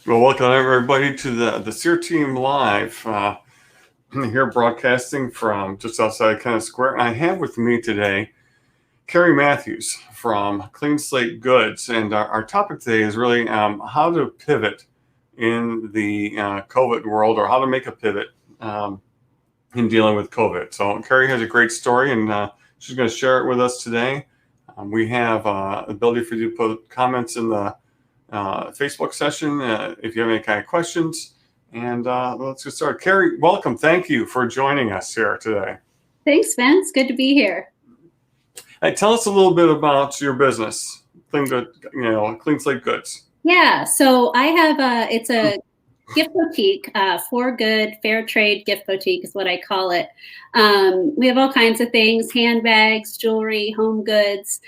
Well, welcome everybody to the Cyr Team Live. I'm here broadcasting from just outside Kennett Square. And I have with me today Kari Matthews from Clean Slate Goods. And our topic today is really how to pivot in the COVID world, or how to make a pivot in dealing with COVID. So Kari has a great story, and she's going to share it with us today. We have ability for you to put comments in the Facebook session if you have any kind of questions. And let's get started. Kari, welcome. Thank you for joining us here today. Thanks, Vince. Good to be here. Hey, tell us a little bit about your business, Clean Slate Goods. Yeah, so I have it's a gift boutique, for good, fair trade gift boutique is what I call it. We have all kinds of things: handbags, jewelry, home goods,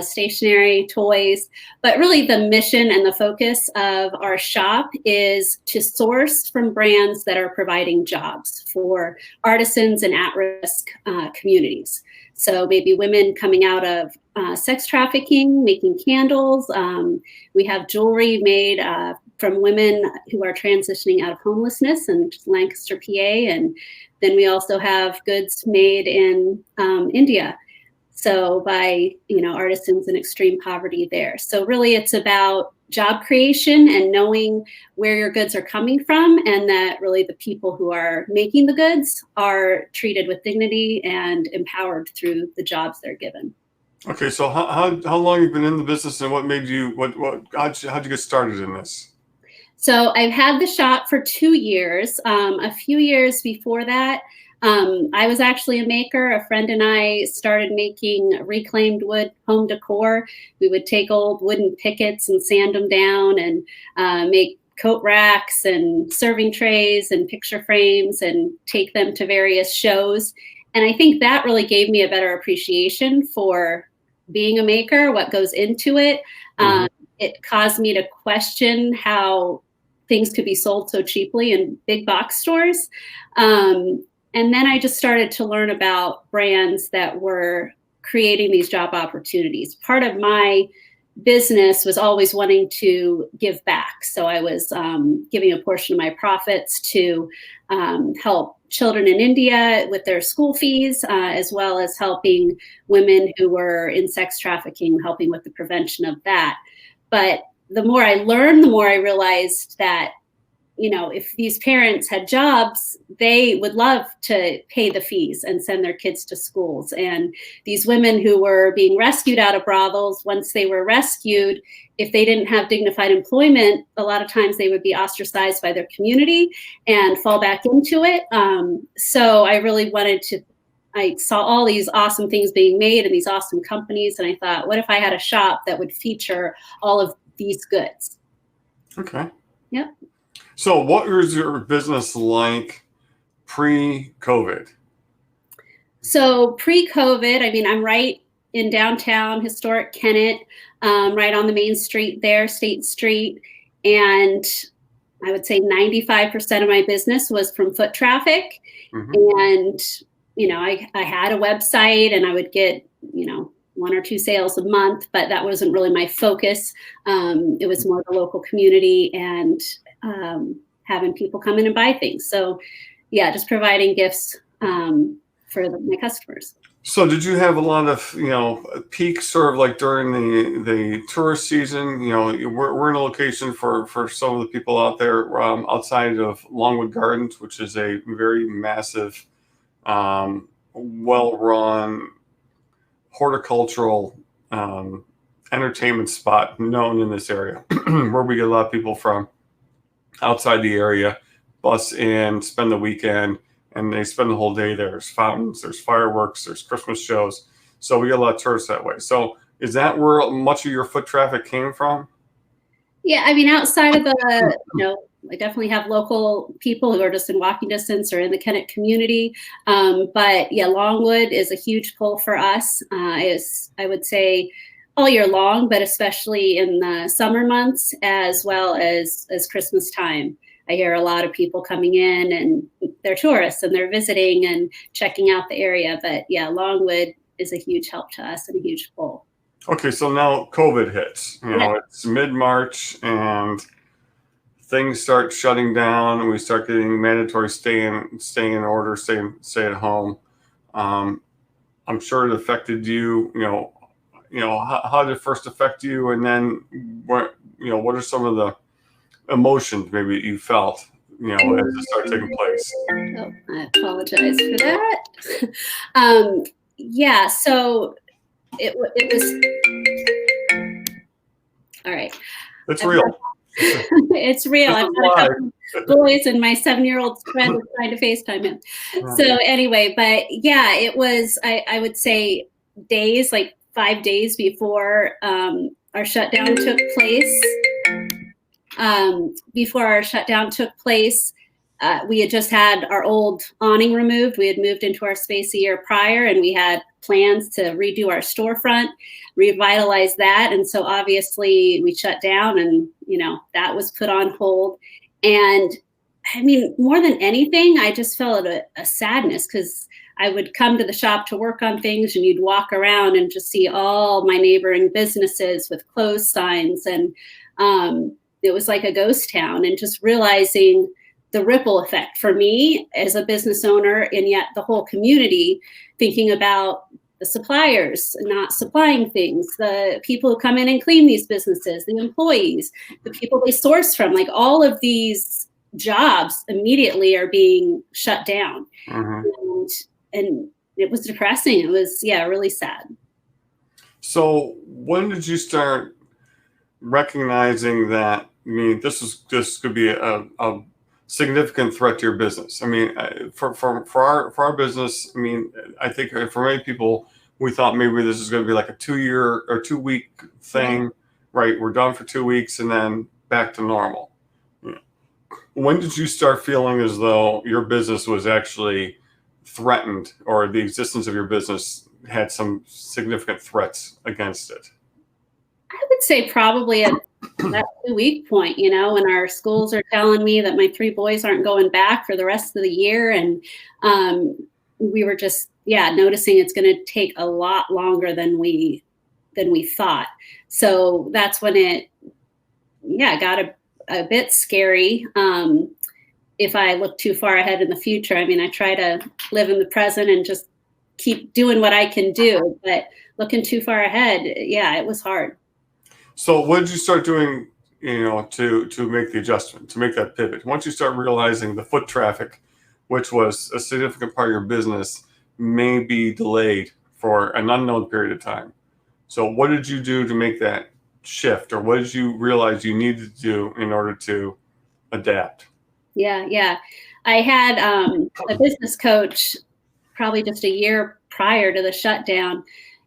stationery, toys. But really the mission and the focus of our shop is to source from brands that are providing jobs for artisans and at-risk communities. So maybe women coming out of sex trafficking, making candles. We have jewelry made from women who are transitioning out of homelessness in Lancaster, PA. And then we also have goods made in India. So by, artisans in extreme poverty there. So really it's about job creation and knowing where your goods are coming from, and that really the people who are making the goods are treated with dignity and empowered through the jobs they're given. Okay, so how long have you been in the business, and what made you how'd you get started in this? So I've had the shop for 2 years. A few years before that, I was actually a maker. A friend and I started making reclaimed wood home decor. We would take old wooden pickets and sand them down and make coat racks and serving trays and picture frames and take them to various shows. And I think that really gave me a better appreciation for being a maker, what goes into it. It caused me to question how things could be sold so cheaply in big box stores. And then I just started to learn about brands that were creating these job opportunities. Part of my business was always wanting to give back. So I was giving a portion of my profits to help children in India with their school fees, as well as helping women who were in sex trafficking, helping with the prevention of that. But the more I learned, the more I realized that, if these parents had jobs, they would love to pay the fees and send their kids to schools. And these women who were being rescued out of brothels, once they were rescued, if they didn't have dignified employment, a lot of times they would be ostracized by their community and fall back into it. So I really I saw all these awesome things being made and these awesome companies. And I thought, what if I had a shop that would feature all of these goods? Okay. Yep. So what was your business like pre-COVID? So pre-COVID, I'm right in downtown historic Kennett, right on the main street there, State Street. And I would say 95% of my business was from foot traffic. And, I had a website and I would get, 1 or 2 sales a month, but that wasn't really my focus. It was more the local community and having people come in and buy things. So yeah, just providing gifts for my customers. So did you have a lot of, peaks sort of like during the tourist season? We're in a location for some of the people out there outside of Longwood Gardens, which is a very massive, well-run horticultural entertainment spot known in this area where we get a lot of people from outside the area, bus in, spend the weekend, and they spend the whole day there. There's fountains, there's fireworks, there's Christmas shows. So we get a lot of tourists that way. So is that where much of your foot traffic came from? Yeah, outside of the, I definitely have local people who are just in walking distance or in the Kennett community. But yeah, Longwood is a huge pull for us. I would say all year long, but especially in the summer months as well as Christmas time. I hear a lot of people coming in and they're tourists and they're visiting and checking out the area. But yeah, Longwood is a huge help to us and a huge pull. Okay, so now COVID hits. It's mid-March and things start shutting down and we start getting mandatory stay in order, stay at home. I'm sure it affected you. How did it first affect you, and then what are some of the emotions maybe you felt, as it started taking place? Oh, I apologize for that. Yeah, so it was all right. It's real. It's real. I've got a couple boys, and my 7-year-old friend is trying to FaceTime him. So anyway, but yeah, it was, I would say days, like 5 days before our shutdown took place. We had just had our old awning removed. We had moved into our space a year prior, and we had plans to redo our storefront, revitalize that. And so obviously we shut down, and, that was put on hold. And I mean, more than anything, I just felt a sadness, because I would come to the shop to work on things, and you'd walk around and just see all my neighboring businesses with closed signs. And it was like a ghost town, and just realizing the ripple effect for me as a business owner, and yet the whole community, thinking about the suppliers not supplying things, the people who come in and clean these businesses, the employees, the people they source from, like all of these jobs immediately are being shut down. Mm-hmm. And it was depressing. It was, really sad. So when did you start recognizing that, this could be a significant threat to your business? I mean, for our business, I think for many people, we thought maybe this is going to be like a 2-year or 2-week thing, right? We're done for 2 weeks and then back to normal. When did you start feeling as though your business was actually threatened, or the existence of your business had some significant threats against it? I would say probably at that 2-week point, when our schools are telling me that my 3 boys aren't going back for the rest of the year. And we were just, noticing it's going to take a lot longer than we thought. So that's when it, got a bit scary. If I look too far ahead in the future, I try to live in the present and just keep doing what I can do. But looking too far ahead, it was hard. So what did you start doing, to make the adjustment, to make that pivot? Once you start realizing the foot traffic, which was a significant part of your business, may be delayed for an unknown period of time. So what did you do to make that shift, or what did you realize you needed to do in order to adapt? Yeah. I had a business coach probably just a year prior to the shutdown.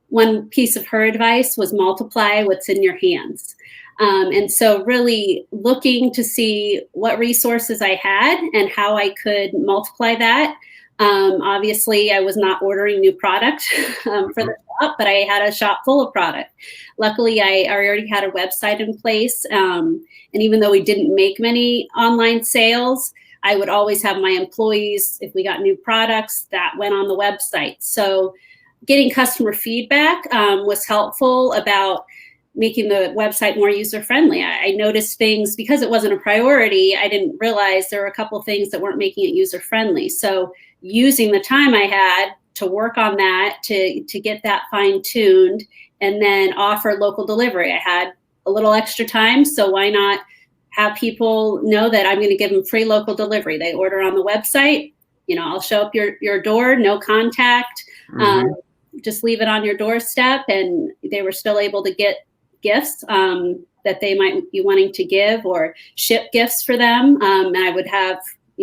One piece of her advice was multiply what's in your hands. And so really looking to see what resources I had and how I could multiply that. Obviously, I was not ordering new product for the shop, but I had a shop full of product. Luckily, I already had a website in place. And even though we didn't make many online sales, I would always have my employees, if we got new products, that went on the website. So getting customer feedback was helpful about making the website more user-friendly. I noticed things, because it wasn't a priority, I didn't realize there were a couple of things that weren't making it user-friendly. So using the time I had to work on that, to get that fine-tuned, and then offer local delivery. I had a little extra time, so why not have people know that I'm going to give them free local delivery? They order on the website, I'll show up your door, no contact, just leave it on your doorstep. And they were still able to get gifts that they might be wanting to give, or ship gifts for them. And I would have,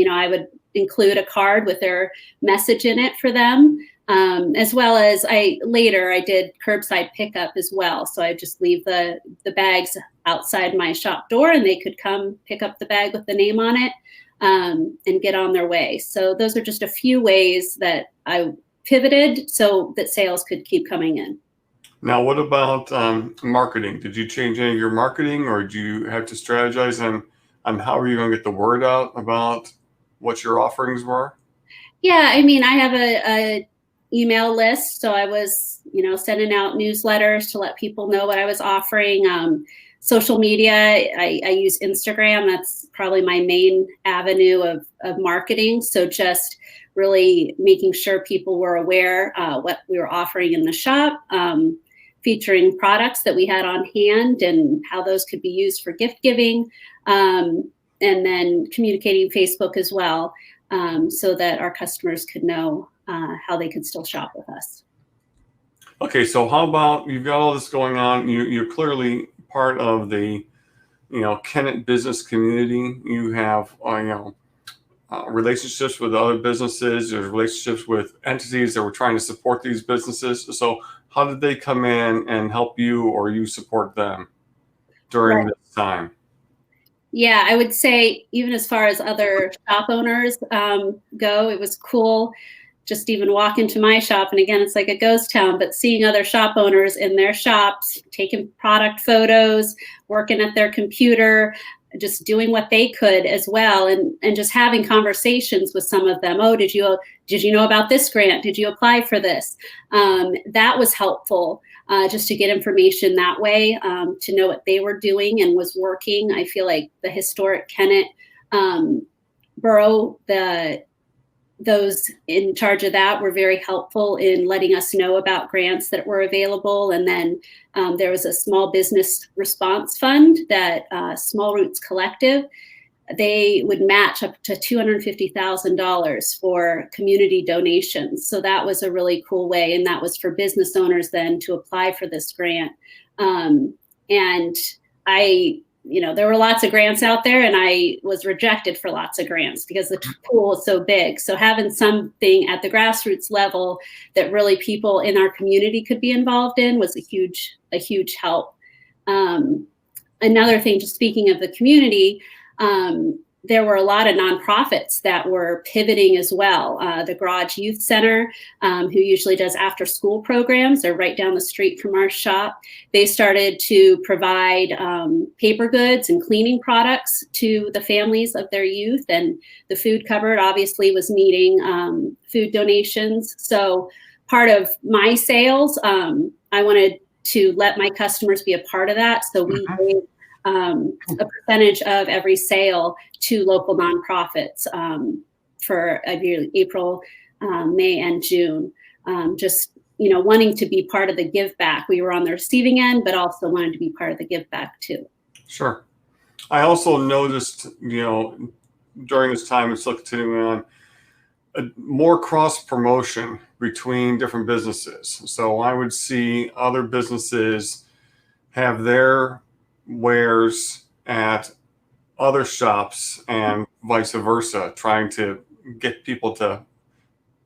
I would include a card with their message in it for them, as well as I did curbside pickup as well. So I just leave the bags outside my shop door, and they could come pick up the bag with the name on it and get on their way. So those are just a few ways that I pivoted so that sales could keep coming in. Now, what about marketing? Did you change any of your marketing, or do you have to strategize on how are you going to get the word out about what your offerings were? Yeah, I have a email list, so I was, sending out newsletters to let people know what I was offering. social media, I use Instagram. That's probably my main avenue of marketing. So just really making sure people were aware what we were offering in the shop, featuring products that we had on hand and how those could be used for gift giving, and then communicating Facebook as well, so that our customers could know how they could still shop with us. Okay, so how about you've got all this going on? You're clearly part of the, Kennett business community. You have, relationships with other businesses. There's relationships with entities that were trying to support these businesses. So how did they come in and help you, or you support them during this time? Yeah, I would say even as far as other shop owners go, it was cool just even walk into my shop. And again, it's like a ghost town, but seeing other shop owners in their shops, taking product photos, working at their computer, just doing what they could as well. And just having conversations with some of them. Oh, did you know about this grant? Did you apply for this? That was helpful. Just to get information that way, to know what they were doing and was working. I feel like the historic Kennett borough, those in charge of that were very helpful in letting us know about grants that were available. And then there was a small business response fund that Small Roots Collective, they would match up to $250,000 for community donations. So that was a really cool way. And that was for business owners then to apply for this grant. And there were lots of grants out there, and I was rejected for lots of grants because the pool is so big. So having something at the grassroots level that really people in our community could be involved in was a huge help. Another thing, just speaking of the community, there were a lot of nonprofits that were pivoting as well. The Garage Youth Center, who usually does after school programs, they're right down the street from our shop. They started to provide paper goods and cleaning products to the families of their youth. And the food cupboard obviously was needing food donations. So part of my sales, I wanted to let my customers be a part of that. So we gave a percentage of every sale to local nonprofits for April, May, and June. Just wanting to be part of the give back. We were on the receiving end, but also wanted to be part of the give back too. Sure. I also noticed, during this time, it's still continuing on, more cross promotion between different businesses. So I would see other businesses have their wares at other shops and vice versa, trying to get people to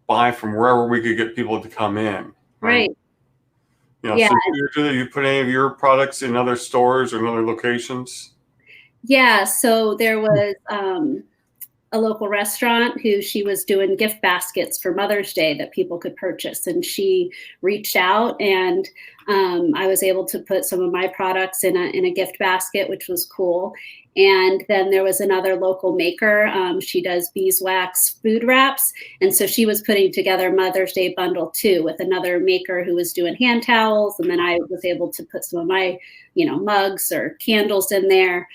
buy from wherever we could get people to come in. Right. Yeah. So you put any of your products in other stores or in other locations? Yeah. So there was a local restaurant who she was doing gift baskets for Mother's Day that people could purchase. And she reached out, and I was able to put some of my products in a gift basket, which was cool. And then there was another local maker. She does beeswax food wraps. And so she was putting together a Mother's Day bundle too, with another maker who was doing hand towels. And then I was able to put some of my, mugs or candles in there.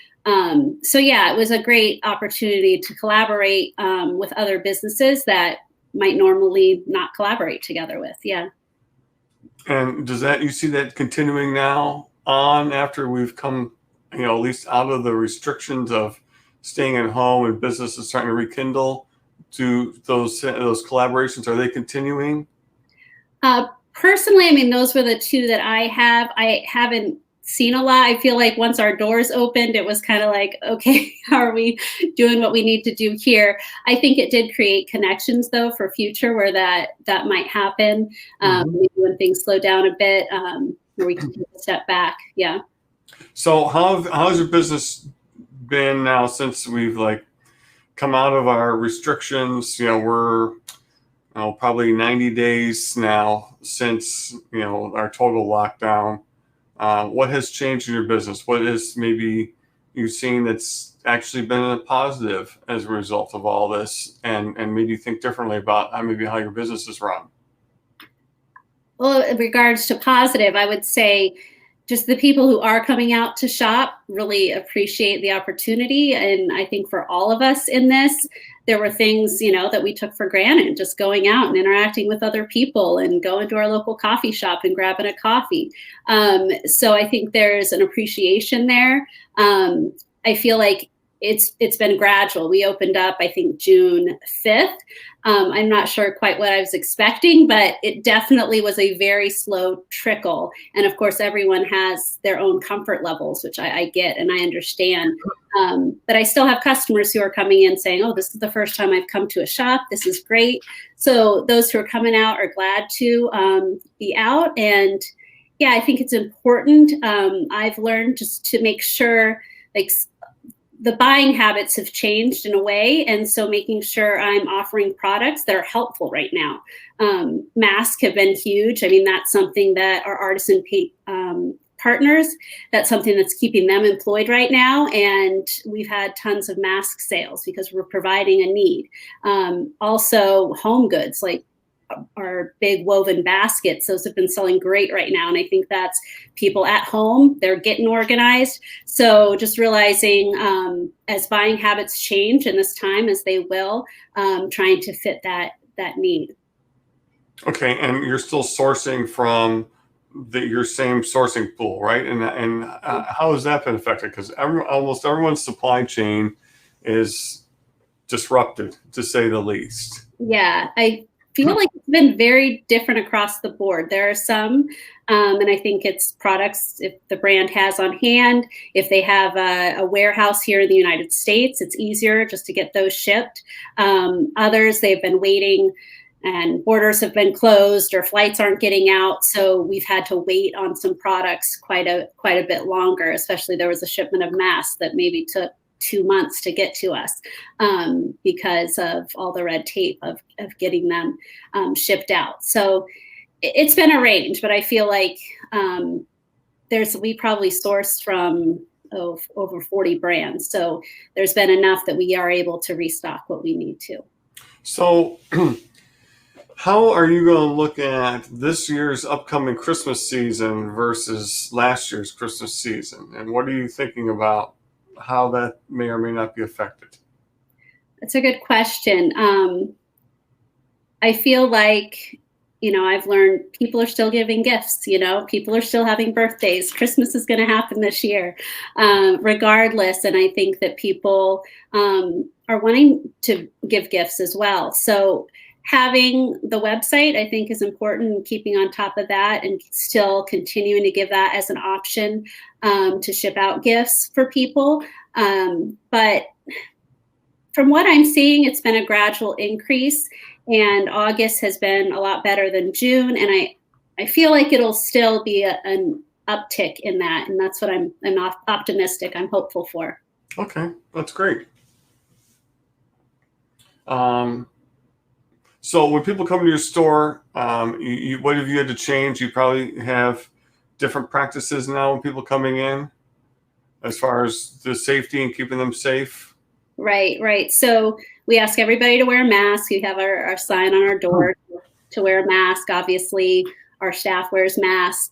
So yeah, it was a great opportunity to collaborate with other businesses that might normally not collaborate together with. Yeah. And you see that continuing now on after we've come, at least out of the restrictions of staying at home and businesses starting to rekindle? To those collaborations, are they continuing? Personally, those were the two that I have. I haven't seen a lot. I feel like once our doors opened, it was kind of like, okay, how are we doing what we need to do here? I think it did create connections though for future where that might happen. Maybe when things slow down a bit, where we can take a step back. Yeah. So how's your business been now since we've come out of our restrictions? We're probably 90 days now since our total lockdown. What has changed in your business? What has maybe you've seen that's actually been a positive as a result of all this, and made you think differently about maybe how your business is run? Well, in regards to positive, I would say just the people who are coming out to shop really appreciate the opportunity. And I think for all of us in this, there were things, that we took for granted, just going out and interacting with other people and going to our local coffee shop and grabbing a coffee. So I think there's an appreciation there. I feel like it's been gradual. We opened up, I think, June 5th. I'm not sure quite what I was expecting, but it definitely was a very slow trickle. And of course, everyone has their own comfort levels, which I get and I understand. But I still have customers who are coming in saying, oh, this is the first time I've come to a shop. This is great. So those who are coming out are glad to be out. And yeah, I think it's important. I've learned just to make sure, like, the buying habits have changed in a way. And so making sure I'm offering products that are helpful right now. Masks have been huge. I mean, that's something that our artisan partners, that's something that's keeping them employed right now. And we've had tons of mask sales because we're providing a need. Also home goods, like our big woven baskets, those have been selling great right now. And I think that's people at home, they're getting organized. So just realizing as buying habits change in this time, as they will, trying to fit that need. Okay, and you're still sourcing from your same sourcing pool, right? And how has that been affected? Because almost everyone's supply chain is disrupted, to say the least. Yeah, I feel like it's been very different across the board. There are some, and I think it's products if the brand has on hand. If they have a warehouse here in the United States, it's easier just to get those shipped. Others, they've been waiting and borders have been closed or flights aren't getting out. So we've had to wait on some products quite a bit longer, especially there was a shipment of masks that maybe took 2 months to get to us because of all the red tape of getting them shipped out. So it's been a range, but I feel like we probably sourced from over 40 brands. So there's been enough that we are able to restock what we need to. So how are you going to look at this year's upcoming Christmas season versus last year's Christmas season? And what are you thinking about how that may or may not be affected? That's a good question. I feel like, I've learned people are still giving gifts, people are still having birthdays. Christmas is going to happen this year, regardless. And I think that people are wanting to give gifts as well. So having the website, I think, is important, and keeping on top of that and still continuing to give that as an option to ship out gifts for people. But from what I'm seeing, it's been a gradual increase, and August has been a lot better than June. And I feel like it'll still be an uptick in that. And that's what I'm optimistic. I'm hopeful for. Okay, that's great. So when people come to your store, what have you had to change? You probably have different practices now when people coming in as far as the safety and keeping them safe. Right. So we ask everybody to wear a mask. We have our sign on our door to wear a mask. Obviously, our staff wears masks.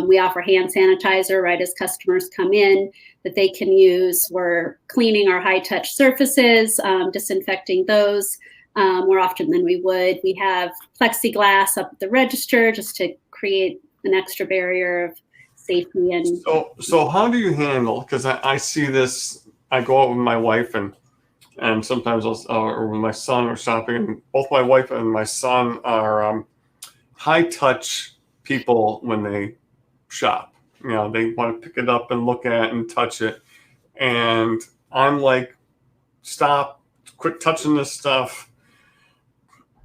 We offer hand sanitizer right as customers come in that they can use. We're cleaning our high-touch surfaces, disinfecting those more often than we would. We have plexiglass up at the register just to create an extra barrier of safety. And so how do you handle, because I see this, I go out with my wife and sometimes or with my son or shopping, and both my wife and my son are high touch people when they shop. They want to pick it up and look at and touch it. And I'm like, stop, quit touching this stuff.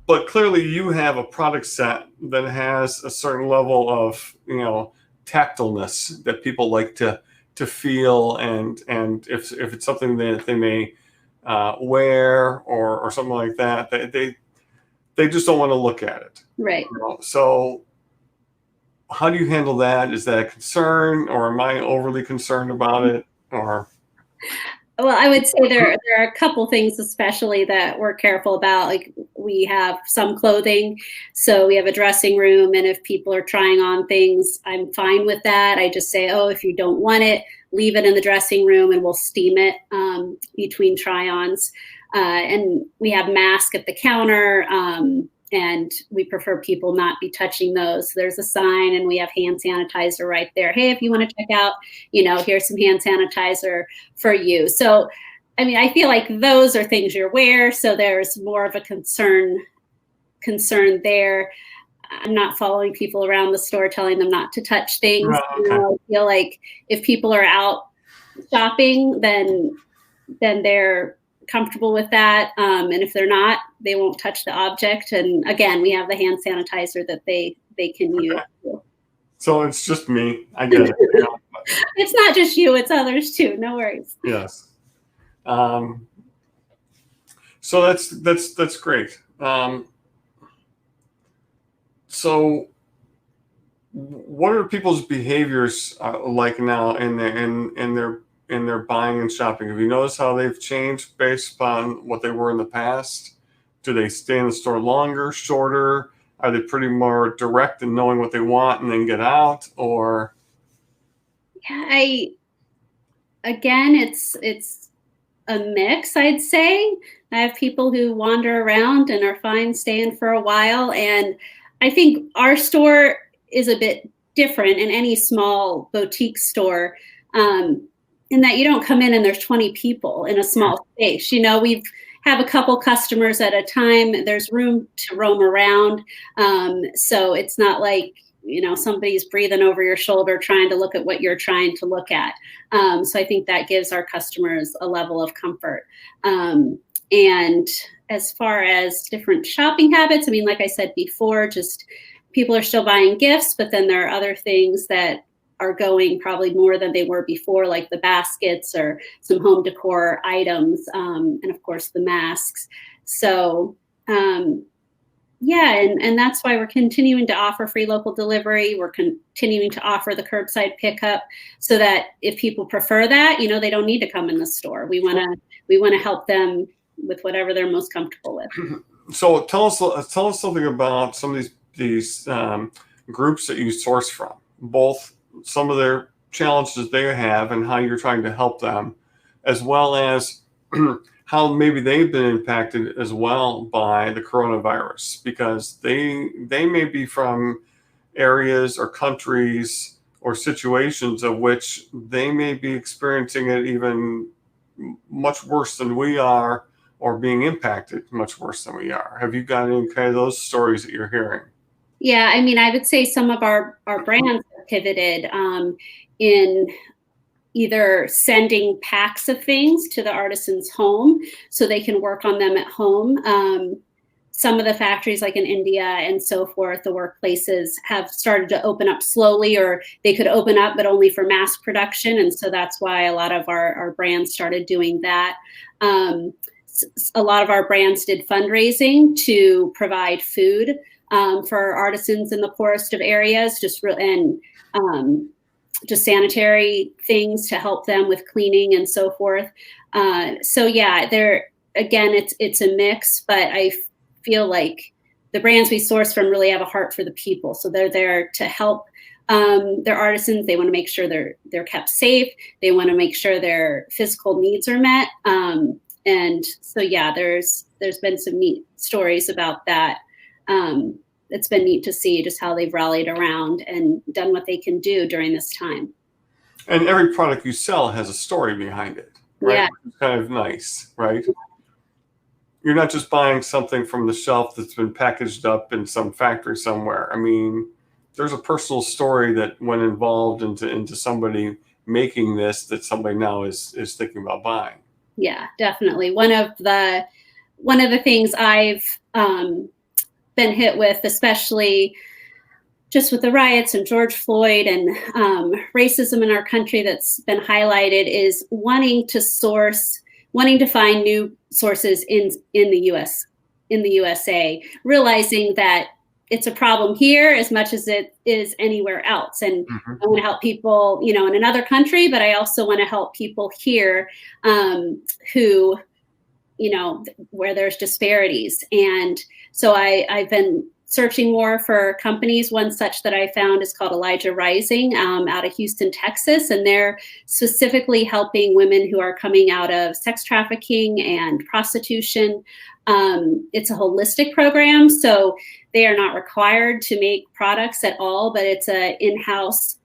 But clearly you have a product set that has a certain level of, tactileness that people like to feel. And if it's something that they may wear or something like that, they just don't want to look at it. Right. So how do you handle that? Is that a concern, or am I overly concerned about it? Or Well, I would say there are a couple things especially that we're careful about. Like we have some clothing, so we have a dressing room, and if people are trying on things, I'm fine with that. I just say, oh, if you don't want it, leave it in the dressing room, and we'll steam it between try-ons. And we have masks at the counter. And we prefer people not be touching those. There's a sign, and we have hand sanitizer right there. Hey, if you want to check out, here's some hand sanitizer for you. So, I mean, I feel like those are things you're aware. So there's more of a concern there. I'm not following people around the store telling them not to touch things. Okay. I feel like if people are out shopping, then they're comfortable with that, and if they're not, they won't touch the object. And again, we have the hand sanitizer that they can use. So it's just me. I get it. It's not just you; it's others too. No worries. Yes. So that's great. So what are people's behaviors like now in their buying and shopping? Have you noticed how they've changed based upon what they were in the past? Do they stay in the store longer, shorter? Are they pretty more direct in knowing what they want and then get out? Or yeah, it's a mix, I'd say. I have people who wander around and are fine staying for a while, and I think our store is a bit different in any small boutique store. In that you don't come in and there's 20 people in a small space. We have a couple customers at a time. There's room to roam around. So it's not like, somebody's breathing over your shoulder trying to look at what you're trying to look at. So I think that gives our customers a level of comfort. And as far as different shopping habits, I mean, like I said before, just people are still buying gifts, but then there are other things that are going probably more than they were before, like the baskets or some home decor items, and of course the masks. So and that's why we're continuing to offer free local delivery. We're continuing to offer the curbside pickup so that if people prefer that, they don't need to come in the store. We want to help them with whatever they're most comfortable with. So tell us something about some of these groups that you source from, both some of their challenges they have and how you're trying to help them, as well as how maybe they've been impacted as well by the coronavirus, because they may be from areas or countries or situations of which they may be experiencing it even much worse than we are, or being impacted much worse than we are. Have you got any kind of those stories that you're hearing? Yeah, I mean, I would say some of our brands have pivoted in either sending packs of things to the artisan's home so they can work on them at home. Some of the factories like in India and so forth, the workplaces have started to open up slowly, or they could open up, but only for mass production. And so that's why a lot of our brands started doing that. A lot of our brands did fundraising to provide food for artisans in the poorest of areas, just sanitary things to help them with cleaning and so forth. So yeah, it's a mix, but I feel like the brands we source from really have a heart for the people. So they're there to help their artisans. They want to make sure they're kept safe. They want to make sure their physical needs are met. And so yeah, there's been some neat stories about that. It's been neat to see just how they've rallied around and done what they can do during this time. And every product you sell has a story behind it, right? Yeah. Which is kind of nice, right? You're not just buying something from the shelf that's been packaged up in some factory somewhere. I mean, there's a personal story that went involved into somebody making this that somebody now is thinking about buying. Yeah, definitely. One of the things I've been hit with, especially just with the riots and George Floyd and racism in our country that's been highlighted, is wanting to find new sources in the USA, realizing that it's a problem here as much as it is anywhere else. And I want to help people, in another country, but I also want to help people here who, where there's disparities. And so I've been searching more for companies. One such that I found is called Elijah Rising out of Houston, Texas. And they're specifically helping women who are coming out of sex trafficking and prostitution. It's a holistic program, so they are not required to make products at all, but it's an in-house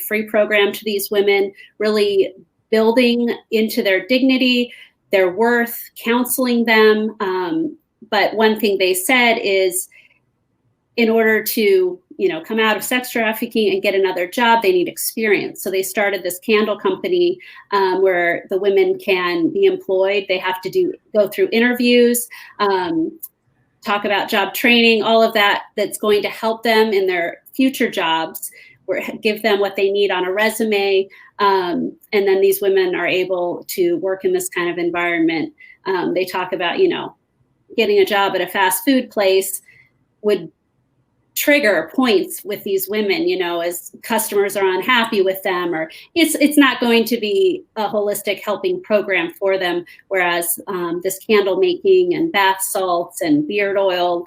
free program to these women, really building into their dignity, their worth, counseling them. But one thing they said is, in order to, come out of sex trafficking and get another job, they need experience. So they started this candle company where the women can be employed. They have to go through interviews, talk about job training, all of that that's going to help them in their future jobs, or give them what they need on a resume. And then these women are able to work in this kind of environment. They talk about, getting a job at a fast food place would trigger points with these women, as customers are unhappy with them, or it's not going to be a holistic helping program for them. Whereas this candle making and bath salts and beard oil,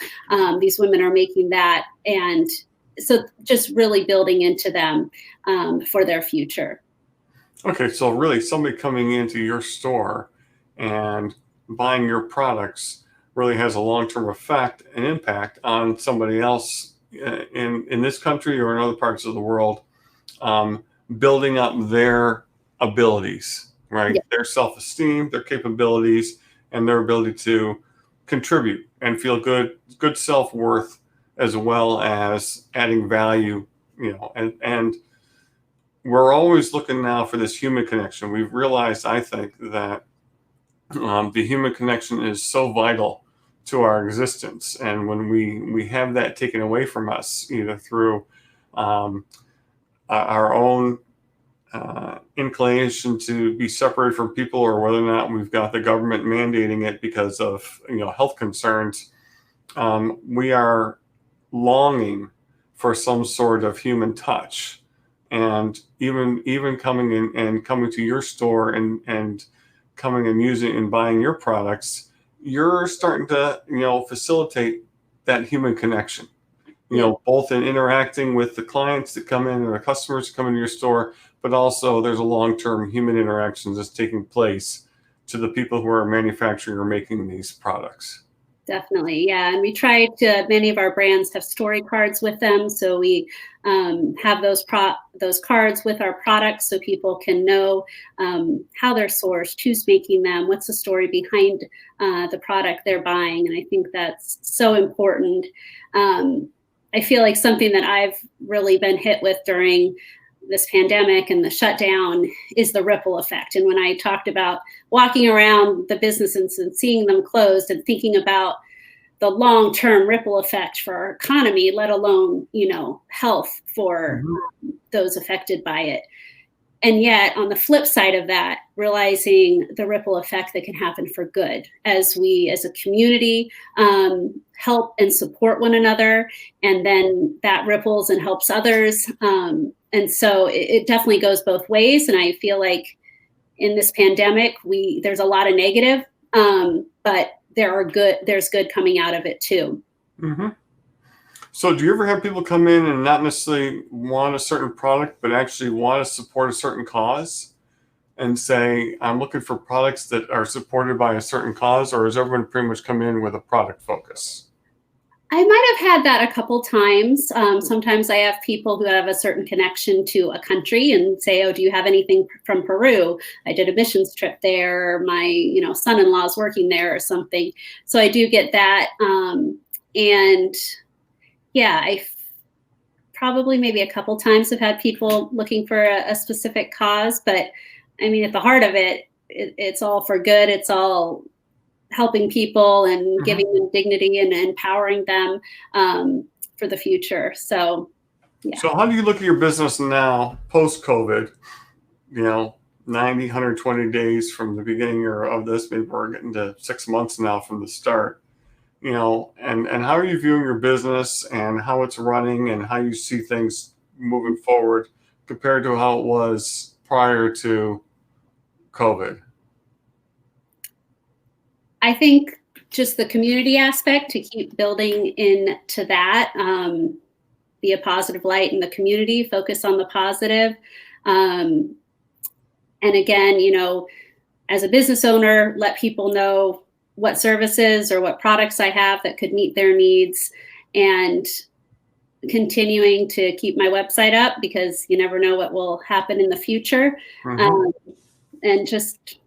these women are making that. And so just really building into them for their future. Okay, so really somebody coming into your store and buying your products really has a long-term effect and impact on somebody else in this country or in other parts of the world, building up their abilities, right? Yeah. Their self-esteem, their capabilities, and their ability to contribute and feel good self-worth, as well as adding value, and we're always looking now for this human connection. We've realized, I think, that the human connection is so vital to our existence. And when we have that taken away from us, either through our own inclination to be separated from people, or whether or not we've got the government mandating it because of health concerns, we are longing for some sort of human touch. And even coming in and coming to your store and coming and using and buying your products, you're starting to, facilitate that human connection, both in interacting with the clients that come in or the customers that come into your store, but also there's a long-term human interaction that's taking place to the people who are manufacturing or making these products. Definitely. Yeah. And we try to, many of our brands have story cards with them. So we have those cards with our products so people can know how they're sourced, who's making them, what's the story behind the product they're buying. And I think that's so important. I feel like something that I've really been hit with during this pandemic and the shutdown is the ripple effect. And when I talked about walking around the businesses and seeing them closed and thinking about the long-term ripple effect for our economy, let alone, health for those affected by it. And yet on the flip side of that, realizing the ripple effect that can happen for good as we as a community help and support one another, and then that ripples and helps others. And so it definitely goes both ways. And I feel like in this pandemic, there's a lot of negative, but there's good coming out of it too. Mm-hmm. So do you ever have people come in and not necessarily want a certain product, but actually want to support a certain cause and say, I'm looking for products that are supported by a certain cause, or has everyone pretty much come in with a product focus? I might have had that a couple times. Sometimes I have people who have a certain connection to a country and say, oh, do you have anything from Peru? I did a missions trip there. Or my, son-in-law's working there or something. So I do get that. And yeah, I probably maybe a couple times have had people looking for a specific cause. But I mean, at the heart of it, it's all for good. It's all helping people and giving them dignity and empowering them for the future. So, yeah. So how do you look at your business now, post-COVID, 90, 120 days from the beginning of this, maybe we're getting to 6 months now from the start. and how are you viewing your business and how it's running and how you see things moving forward compared to how it was prior to COVID? I think just the community aspect, to keep building into that, be a positive light in the community, focus on the positive. And again, as a business owner, let people know what services or what products I have that could meet their needs, and continuing to keep my website up, because you never know what will happen in the future. Mm-hmm. And just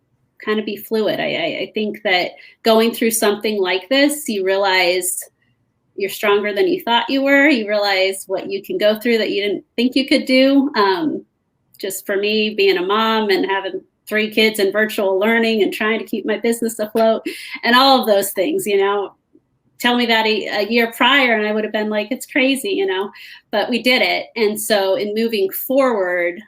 kind of be fluid. I think that going through something like this, you realize you're stronger than you thought you were. You realize what you can go through that you didn't think you could do. Just for me, being a mom and having 3 kids and virtual learning and trying to keep my business afloat and all of those things, tell me that a year prior and I would have been like, it's crazy, but we did it. And so in moving forward,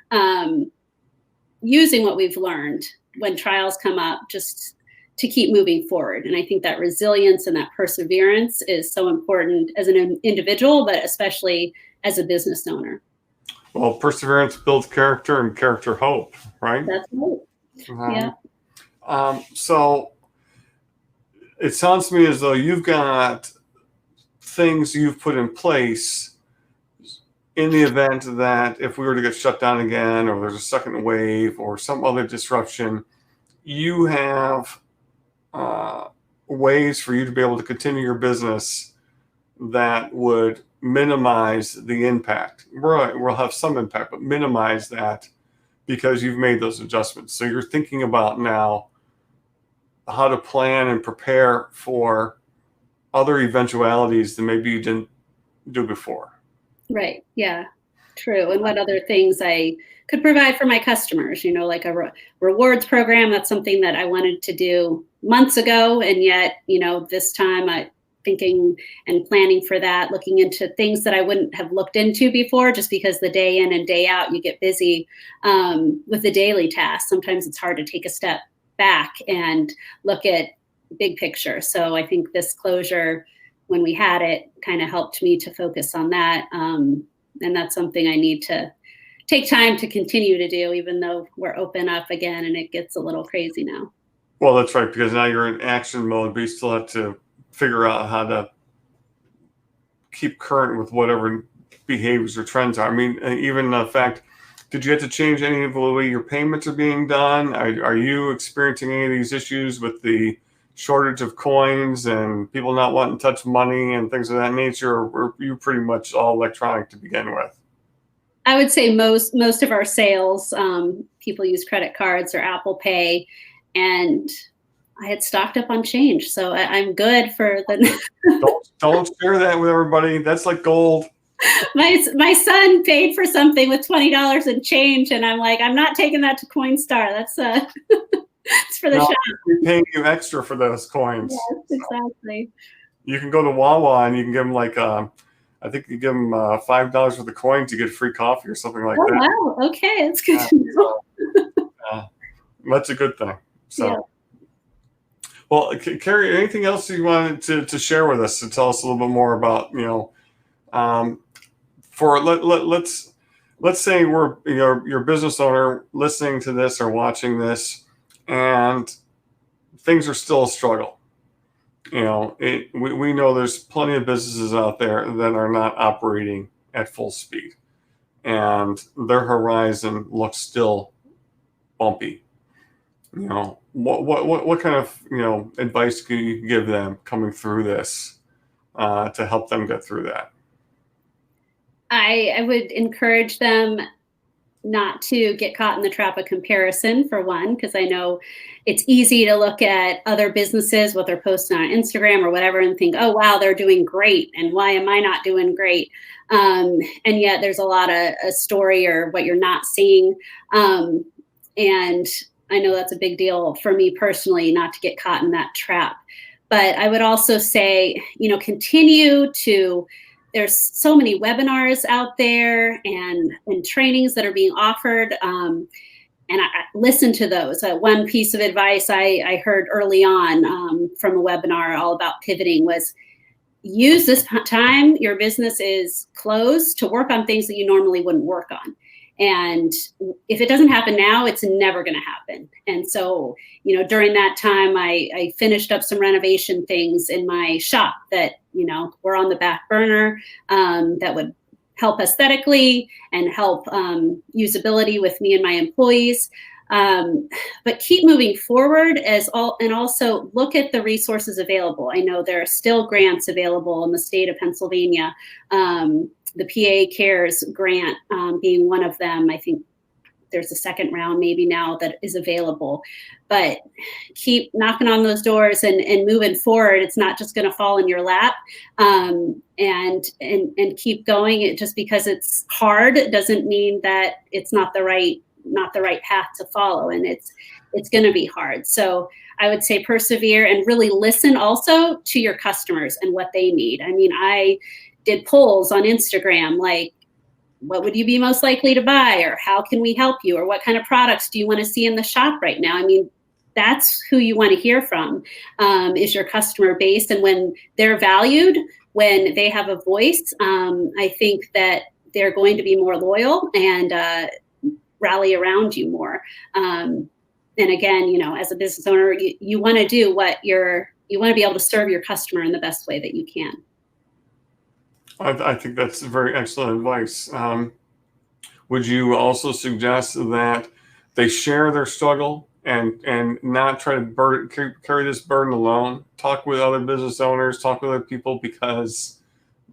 using what we've learned when trials come up, just to keep moving forward. And I think that resilience and that perseverance is so important as an individual, but especially as a business owner. Well, perseverance builds character, and character hope, right? That's right. Yeah. So it sounds to me as though you've got things you've put in place in the event that if we were to get shut down again, or there's a second wave or some other disruption, you have ways for you to be able to continue your business that would minimize the impact. Right, we'll have some impact, but minimize that because you've made those adjustments. So you're thinking about now how to plan and prepare for other eventualities that maybe you didn't do before. Right. Yeah. True. And what other things I could provide for my customers, like a rewards program. That's something that I wanted to do months ago. And yet, this time I'm thinking and planning for that, looking into things that I wouldn't have looked into before, just because the day in and day out, you get busy with the daily tasks. Sometimes it's hard to take a step back and look at big picture. So I think this closure, when we had it, kind of helped me to focus on that. And that's something I need to take time to continue to do, even though we're open up again and it gets a little crazy now. Well, that's right, because now you're in action mode, but you still have to figure out how to keep current with whatever behaviors or trends are. I mean, even the fact, did you have to change any of the way your payments are being done? Are you experiencing any of these issues with the shortage of coins and people not wanting to touch money and things of that nature, or were you pretty much all electronic to begin with? I would say most of our sales, people use credit cards or Apple Pay, and I had stocked up on change, so I'm good for the. Don't share that with everybody. That's like gold. My son paid for something with $20 in change, and I'm like, I'm not taking that to Coinstar. That's it's for the shop. We're paying you extra for those coins. Yes, exactly. You can go to Wawa and you can give them like I think you give them $5 worth of coins to get free coffee or something like that. Oh wow! Okay, that's good to know. That's a good thing. So. Yeah. Well, Kari, anything else you wanted to share with us to tell us a little bit more about, for let's say we're you're a business owner listening to this or watching this, and things are still a struggle. We know there's plenty of businesses out there that are not operating at full speed, and their horizon looks still bumpy. What kind of advice can you give them coming through this to help them get through that? I would encourage them not to get caught in the trap of comparison, for one, because I know it's easy to look at other businesses, what they're posting on Instagram or whatever, and think, oh, wow, they're doing great. And why am I not doing great? And yet there's a lot of a story or what you're not seeing. And I know that's a big deal for me personally, not to get caught in that trap. But I would also say, continue to, there's so many webinars out there and trainings that are being offered. And I listen to those. One piece of advice I heard early on from a webinar all about pivoting was use this time your business is closed to work on things that you normally wouldn't work on. And if it doesn't happen now, it's never going to happen. And so, during that time, I finished up some renovation things in my shop that, were on the back burner that would help aesthetically and help usability with me and my employees. But keep moving forward and also look at the resources available. I know there are still grants available in the state of Pennsylvania. The PA Cares grant being one of them. I think there's a second round maybe now that is available, but keep knocking on those doors and moving forward. It's not just going to fall in your lap, and keep going. It just because it's hard doesn't mean that it's not the right path to follow, and it's going to be hard. So I would say persevere and really listen also to your customers and what they need. I mean, I did polls on Instagram, like, what would you be most likely to buy, or how can we help you, or what kind of products do you want to see in the shop right now? I mean, that's who you want to hear from, is your customer base. And when they're valued, when they have a voice, I think that they're going to be more loyal and rally around you more. And again, as a business owner, you want to do you want to be able to serve your customer in the best way that you can. I think that's very excellent advice. Would you also suggest that they share their struggle and not try to carry this burden alone? Talk with other business owners, talk with other people, because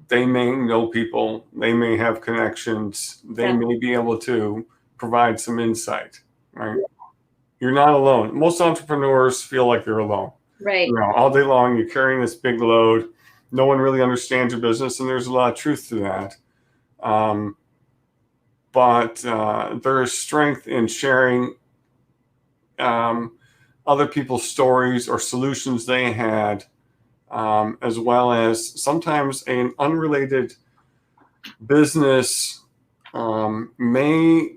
they may know people, they may have connections, they may be able to provide some insight, right? You're not alone. Most entrepreneurs feel like they're alone. Right. All day long, you're carrying this big load. No one really understands your business, and there's a lot of truth to that. But there is strength in sharing other people's stories or solutions they had, as well as sometimes an unrelated business may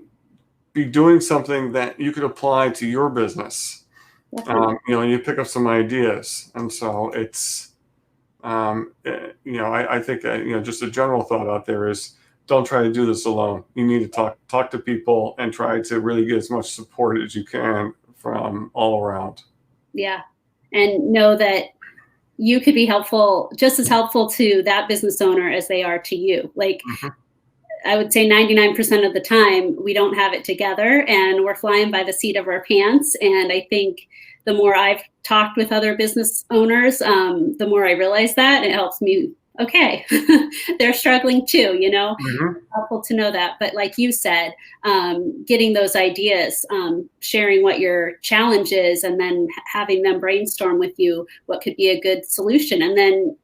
be doing something that you could apply to your business. You pick up some ideas, and so it's. I think just a general thought out there is, don't try to do this alone. You need to talk to people and try to really get as much support as you can from all around. Yeah. And know that you could be just as helpful to that business owner as they are to you. Like, I would say 99% of the time we don't have it together and we're flying by the seat of our pants. And I think the more I've talked with other business owners, the more I realize that. It helps me, okay, they're struggling too, helpful to know that. But like you said, getting those ideas, sharing what your challenge is, and then having them brainstorm with you what could be a good solution. And then,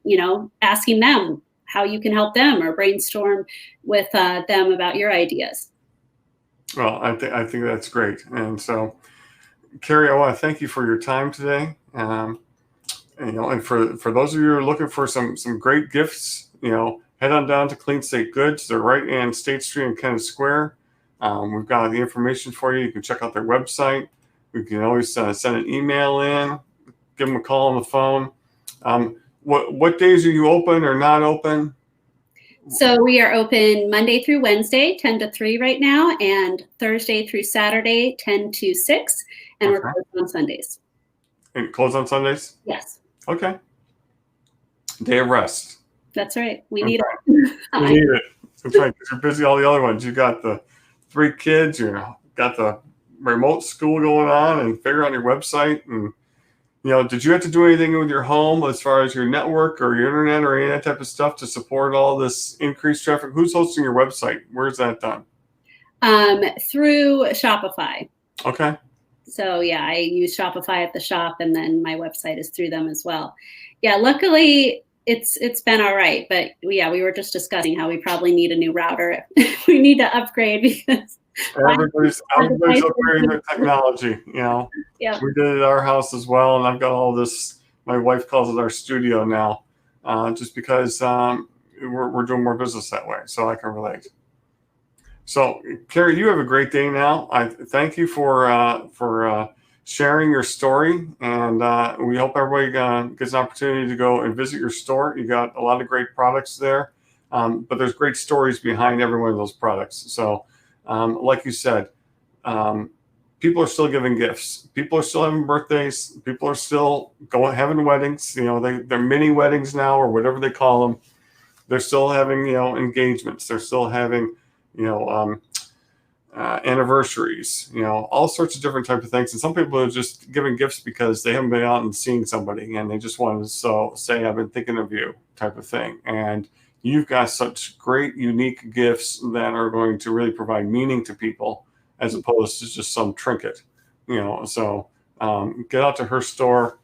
asking them how you can help them, or brainstorm with them about your ideas. Well, I think that's great. And so, Kari, I want to thank you for your time today. And for those of you who are looking for some great gifts, head on down to Clean Slate Goods. They're right in State Street in Kennett Square. We've got the information for you. You can check out their website. We can always send an email in, give them a call on the phone. What days are you open or not open? So we are open Monday through Wednesday, 10 to 3 right now, and Thursday through Saturday, 10 to 6. And we're closed on Sundays. And closed on Sundays? Yes. Okay. Day of rest. That's right. We need it. We need it. That's right. Because you're busy all the other ones. You got the 3 kids. You got the remote school going on, and figure out your website. And did you have to do anything with your home as far as your network or your internet or any of that type of stuff to support all this increased traffic? Who's hosting your website? Where's that done? Through Shopify. Okay. So yeah, I use Shopify at the shop, and then my website is through them as well. Yeah, luckily it's been all right. But we were just discussing how we probably need a new router. We need to upgrade because everybody's upgrading their technology. Yeah. We did it at our house as well, and I've got all this. My wife calls it our studio now, just because we're doing more business that way. So I can relate. So, Kari, you have a great day now. I thank you for sharing your story, and we hope everybody gets an opportunity to go and visit your store. You got a lot of great products there, but there's great stories behind every one of those products. So, like you said, people are still giving gifts. People are still having birthdays. People are still having weddings. They're mini weddings now, or whatever they call them. They're still having engagements. They're still having anniversaries, all sorts of different types of things. And some people are just giving gifts because they haven't been out and seeing somebody, and they just want to say, "I've been thinking of you," type of thing. And you've got such great, unique gifts that are going to really provide meaning to people, as opposed to just some trinket. So get out to her store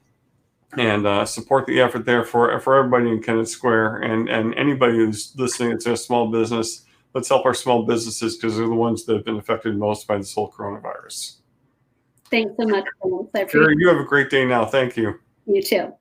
and support the effort there for everybody in Kennett Square, and anybody who's listening to a small business. Let's help our small businesses, because they're the ones that have been affected most by this whole coronavirus. Thanks so much, Dennis. I appreciate Kari, you have a great day now. Thank you. You too.